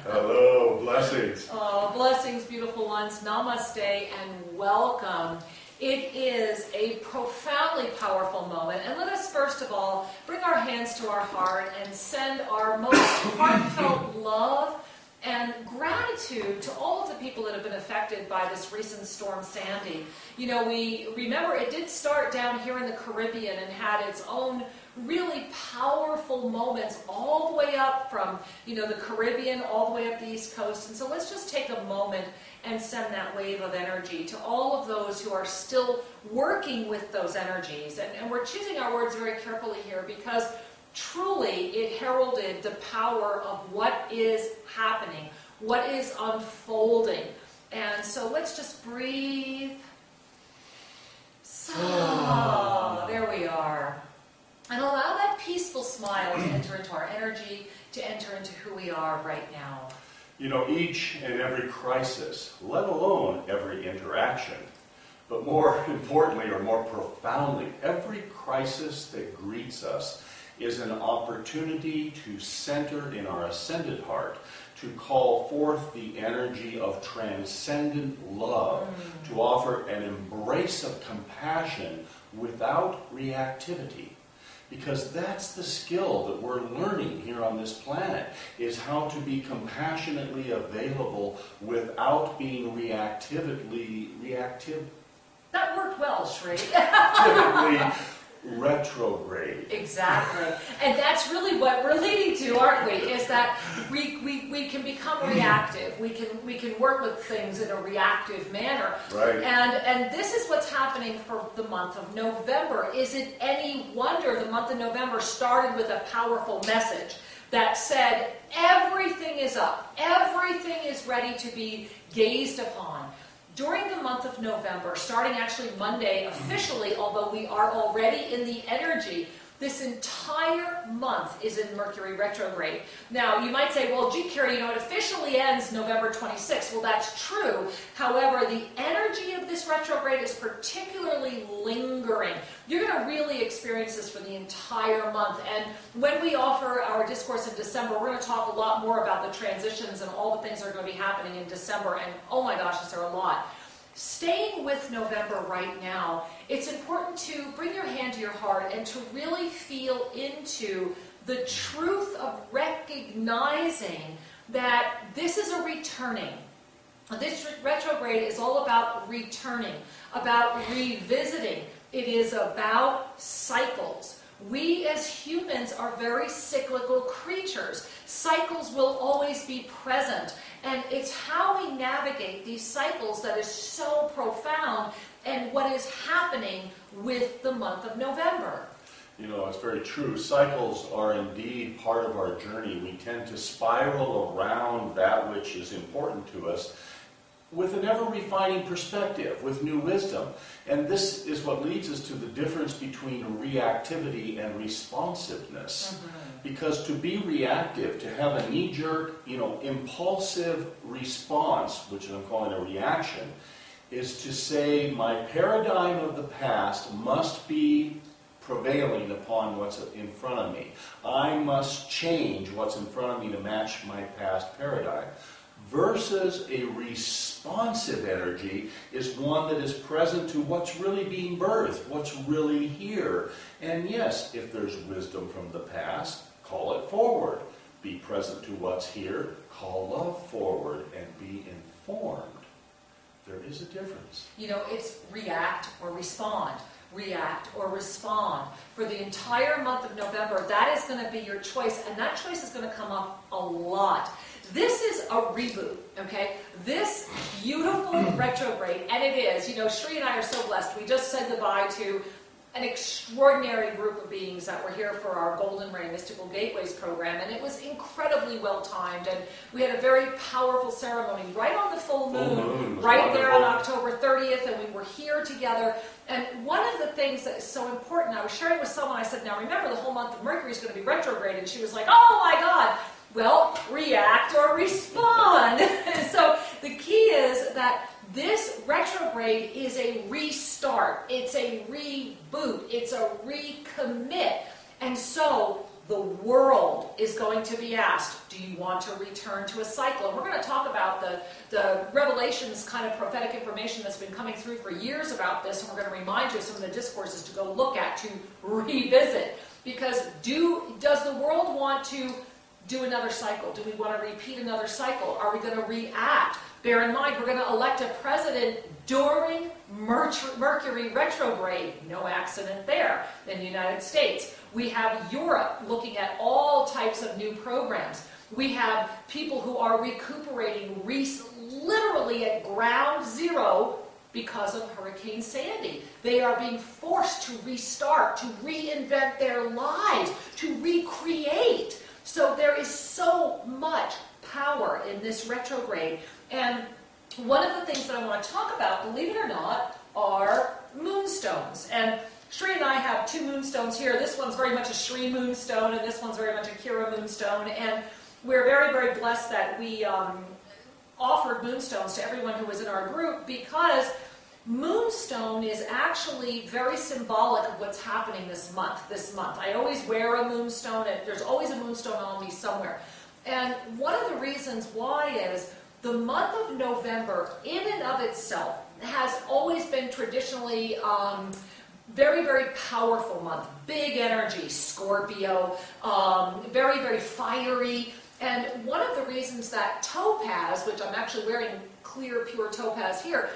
Hello, blessings. Oh, blessings, beautiful ones. Namaste and welcome. It is a profoundly powerful moment. And let us first of all bring our hands to our heart and send our most heartfelt love and gratitude to all of the people that have been affected by this recent storm Sandy. You know, we remember it did start down here in the Caribbean and had its own really powerful moments all the way up from, you know, the Caribbean all the way up the East Coast. And so let's just take a moment and send that wave of energy to all of those who are still working with those energies. And we're choosing our words very carefully here because truly it heralded the power of what is happening, what is unfolding. And so let's just breathe. So, there we are. And allow that peaceful smile to enter into our energy, to enter into who we are right now. You know, each and every crisis, let alone every interaction, but more importantly or more profoundly, every crisis that greets us is an opportunity to center in our ascended heart, to call forth the energy of transcendent love, to offer an embrace of compassion without reactivity. Because that's the skill that we're learning here on this planet, is how to be compassionately available without being reactive. That worked well, Shri. Typically retrograde. Exactly. And that's really what we're leading to, aren't we? Is that we can become reactive. We can work with things in a reactive manner. Right. And this is what's happening for the month of November. Is it any wonder the month of November started with a powerful message that said everything is up, everything is ready to be gazed upon. During the month of November, starting actually Monday officially, although we are already in the energy, this entire month is in Mercury retrograde. Now, you might say, well, gee, Carrie, you know, it officially ends November 26th. Well, that's true. However, the energy of this retrograde is particularly lingering. You're going to really experience this for the entire month. And when we offer our discourse in December, we're going to talk a lot more about the transitions and all the things that are going to be happening in December. And oh my gosh, is there a lot. Staying with November right now, it's important to bring your hand to your heart and to really feel into the truth of recognizing that this is a returning. This retrograde is all about returning, about revisiting. It is about cycles. We as humans are very cyclical creatures. Cycles will always be present. And it's how we navigate these cycles that is so profound and what is happening with the month of November. You know, it's very true. Cycles are indeed part of our journey. We tend to spiral around that which is important to us with an ever-refining perspective, with new wisdom. And this is what leads us to the difference between reactivity and responsiveness. Because to be reactive, to have a knee-jerk, you know, impulsive response, which I'm calling a reaction, is to say my paradigm of the past must be prevailing upon what's in front of me. I must change what's in front of me to match my past paradigm. Versus a responsive energy is one that is present to what's really being birthed, what's really here. And yes, if there's wisdom from the past, call it forward. Be present to what's here, call love forward, and be informed. There is a difference. You know, it's react or respond. React or respond. For the entire month of November, that is going to be your choice, and that choice is going to come up a lot. This is a reboot, okay? This beautiful retrograde, and it is, you know, Shri and I are so blessed. We just said goodbye to an extraordinary group of beings that were here for our Golden Ray Mystical Gateways program, and it was incredibly well timed, and we had a very powerful ceremony right on the full moon, right there on October 30th, and we were here together. And one of the things that is so important, I was sharing with someone, I said, now remember the whole month of Mercury is going to be retrograde, and she was like, oh my God. Well, react or respond. So the key is that this retrograde is a restart. It's a reboot. It's a recommit. And so the world is going to be asked, do you want to return to a cycle? And we're going to talk about the Revelations kind of prophetic information that's been coming through for years about this, and we're going to remind you of some of the discourses to go look at, to revisit. Because does the world want to do another cycle? Do we want to repeat another cycle? Are we going to react? Bear in mind, we're going to elect a president during Mercury retrograde. No accident there in the United States. We have Europe looking at all types of new programs. We have people who are recuperating literally at ground zero because of Hurricane Sandy. They are being forced to restart, to reinvent their lives, to recreate. So there is so much power in this retrograde. And one of the things that I want to talk about, believe it or not, are moonstones. And Shri and I have two moonstones here. This one's very much a Shri moonstone, and this one's very much a Kira moonstone. And we're very, very blessed that we offered moonstones to everyone who was in our group, because moonstone is actually very symbolic of what's happening this month. I always wear a moonstone, and there's always a moonstone on me somewhere. And one of the reasons why is the month of November, in and of itself, has always been traditionally very, very powerful month. Big energy, Scorpio, very, very fiery. And one of the reasons that topaz, which I'm actually wearing clear, pure topaz here,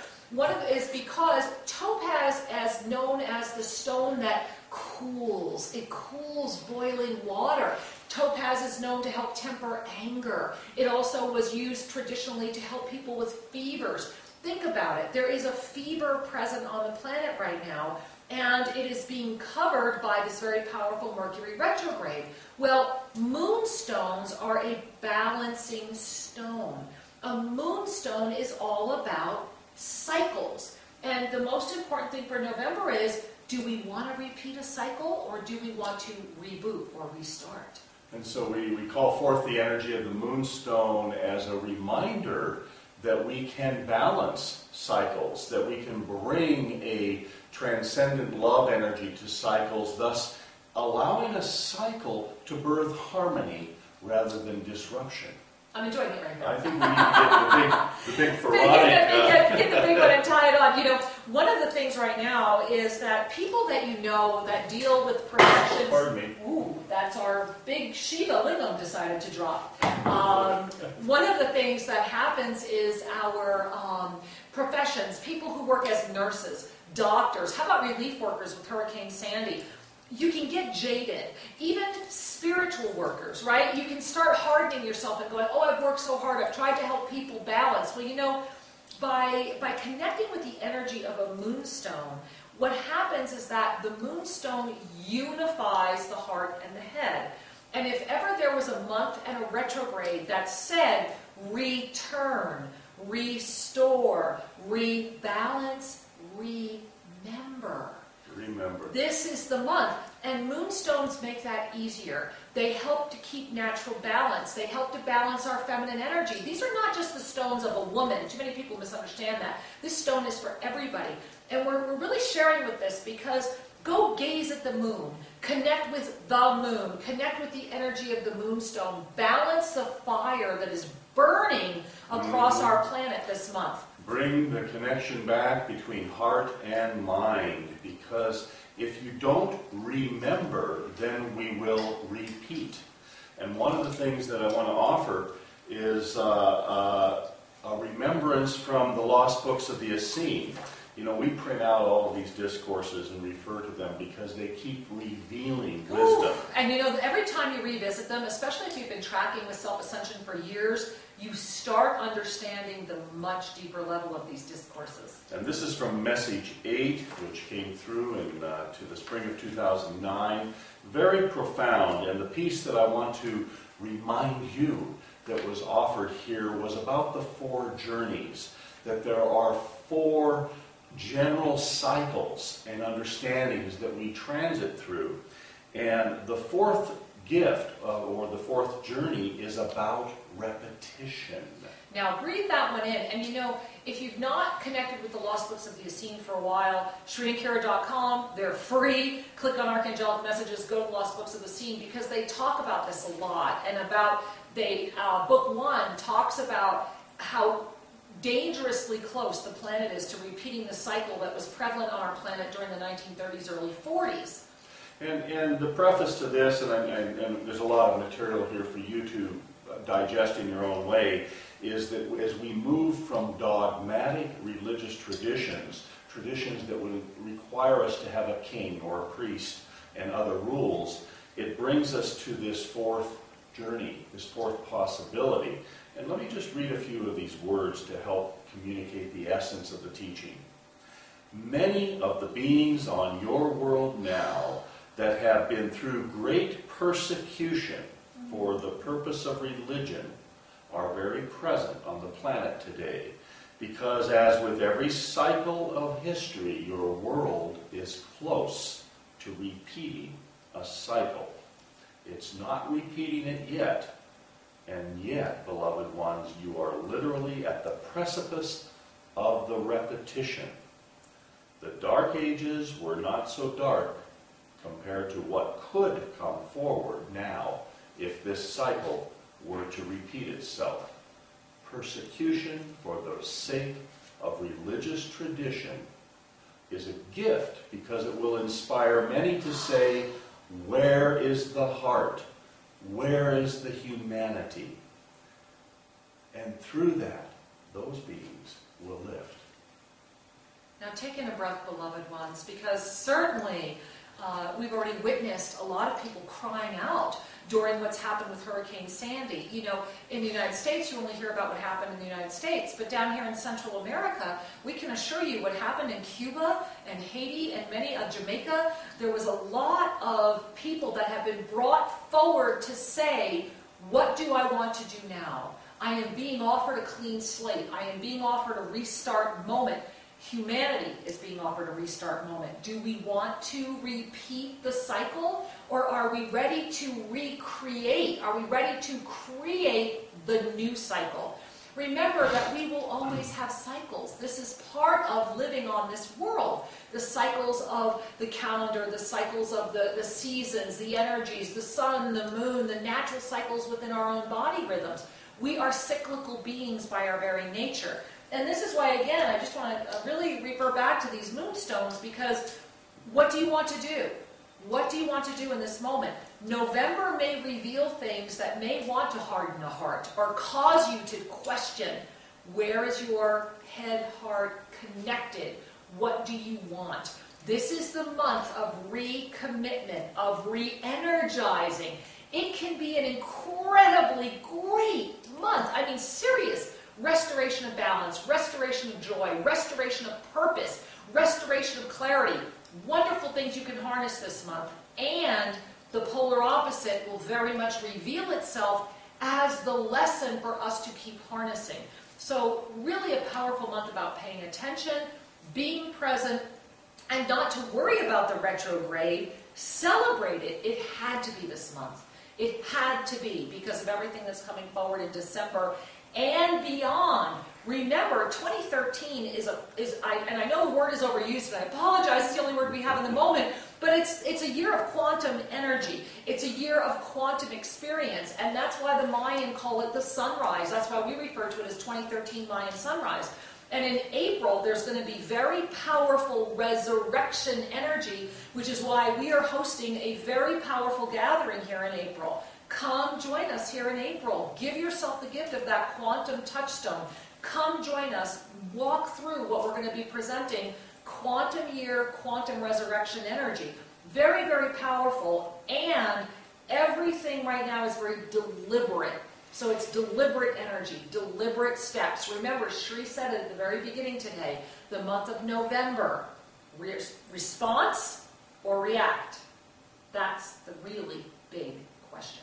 is because topaz is known as the stone that cools. It cools boiling water. Topaz is known to help temper anger. It also was used traditionally to help people with fevers. Think about it. There is a fever present on the planet right now, and it is being covered by this very powerful Mercury retrograde. Well, moonstones are a balancing stone. A moonstone is all about cycles. And the most important thing for November is, do we want to repeat a cycle, or do we want to reboot or restart? And so we call forth the energy of the moonstone as a reminder that we can balance cycles, that we can bring a transcendent love energy to cycles, thus allowing a cycle to birth harmony rather than disruption. I'm enjoying it right now. I think we need to get the big Ferrari. Get the big one and tie it on. You know, one of the things right now is that people that you know that deal with professions. Pardon me. Ooh, that's our big Shiva Lingam decided to drop. One of the things that happens is our professions, people who work as nurses, doctors, how about relief workers with Hurricane Sandy? You can get jaded. Even spiritual workers, right? You can start hardening yourself and going, oh, I've worked so hard, I've tried to help people balance. Well, you know, by connecting with the energy of a moonstone, what happens is that the moonstone unifies the heart and the head. And if ever there was a month and a retrograde that said, return, restore, rebalance, remember. This is the month, and moonstones make that easier. They help to keep natural balance. They help to balance our feminine energy. These are not just the stones of a woman. Too many people misunderstand that. This stone is for everybody. And we're really sharing with this because go gaze at the moon. Connect with the moon. Connect with the energy of the moonstone. Balance the fire that is burning across our planet this month. Bring the connection back between heart and mind, because if you don't remember, then we will repeat. And one of the things that I want to offer is a remembrance from the lost books of the Essene. You know, we print out all of these discourses and refer to them because they keep revealing wisdom. Ooh. And you know, every time you revisit them, especially if you've been tracking with self-ascension for years, you start understanding the much deeper level of these discourses. And this is from Message 8, which came through to the spring of 2009. Very profound. And the piece that I want to remind you that was offered here was about the 4 journeys. That there are 4 general cycles and understandings that we transit through. And the 4th gift or the fourth journey is about repetition. Now, breathe that one in. And you know, if you've not connected with the Lost Books of the Essene for a while, ShriandKara.com, they're free. Click on Archangelic Messages, go to Lost Books of the Essene, because they talk about this a lot. And about, book 1 talks about how dangerously close the planet is to repeating the cycle that was prevalent on our planet during the 1930s, early 40s. And the preface to this, and there's a lot of material here for you to digest in your own way, is that as we move from dogmatic religious traditions that would require us to have a king or a priest and other rules, it brings us to this fourth journey, this fourth possibility. And let me just read a few of these words to help communicate the essence of the teaching. Many of the beings on your world now that have been through great persecution for the purpose of religion are very present on the planet today, because as with every cycle of history, your world is close to repeating a cycle. It's not repeating it yet, and yet, beloved ones, you are literally at the precipice of the repetition. The Dark Ages were not so dark compared to what could come forward now if this cycle were to repeat itself. Persecution for the sake of religious tradition is a gift because it will inspire many to say, where is the heart? Where is the humanity? And through that, those beings will lift. Now take in a breath, beloved ones, because certainly we've already witnessed a lot of people crying out during what's happened with Hurricane Sandy. You know, in the United States, you only hear about what happened in the United States, but down here in Central America, we can assure you what happened in Cuba and Haiti and many of Jamaica, there was a lot of people that have been brought forward to say, what do I want to do now? I am being offered a clean slate. I am being offered a restart moment. Humanity is being offered a restart moment. Do we want to repeat the cycle, or are we ready to recreate? Are we ready to create the new cycle? Remember that we will always have cycles. This is part of living on this world. The cycles of the calendar, the cycles of the seasons, the energies, the sun, the moon, the natural cycles within our own body rhythms. We are cyclical beings by our very nature. And this is why, again, I just want to really refer back to these moonstones, because what do you want to do? What do you want to do in this moment? November may reveal things that may want to harden a heart or cause you to question, where is your head, heart connected? What do you want? This is the month of recommitment, of re-energizing. It can be an incredibly great month. I mean, serious. Restoration of balance, restoration of joy, restoration of purpose, restoration of clarity. Wonderful things you can harness this month. And the polar opposite will very much reveal itself as the lesson for us to keep harnessing. So really a powerful month about paying attention, being present, and not to worry about the retrograde. Celebrate it. It had to be this month. It had to be, because of everything that's coming forward in December and beyond. Remember, 2013 and I know the word is overused, and I apologize, it's the only word we have in the moment, but it's a year of quantum energy. It's a year of quantum experience, and that's why the Mayan call it the sunrise. That's why we refer to it as 2013 Mayan sunrise. And in April, there's going to be very powerful resurrection energy, which is why we are hosting a very powerful gathering here in April. Come join us here in April. Give yourself the gift of that quantum touchstone. Come join us. Walk through what we're going to be presenting. Quantum year, quantum resurrection energy. Very, very powerful. And everything right now is very deliberate. So it's deliberate energy, deliberate steps. Remember, Shri said it at the very beginning today, the month of November. Response or react? That's the really big question.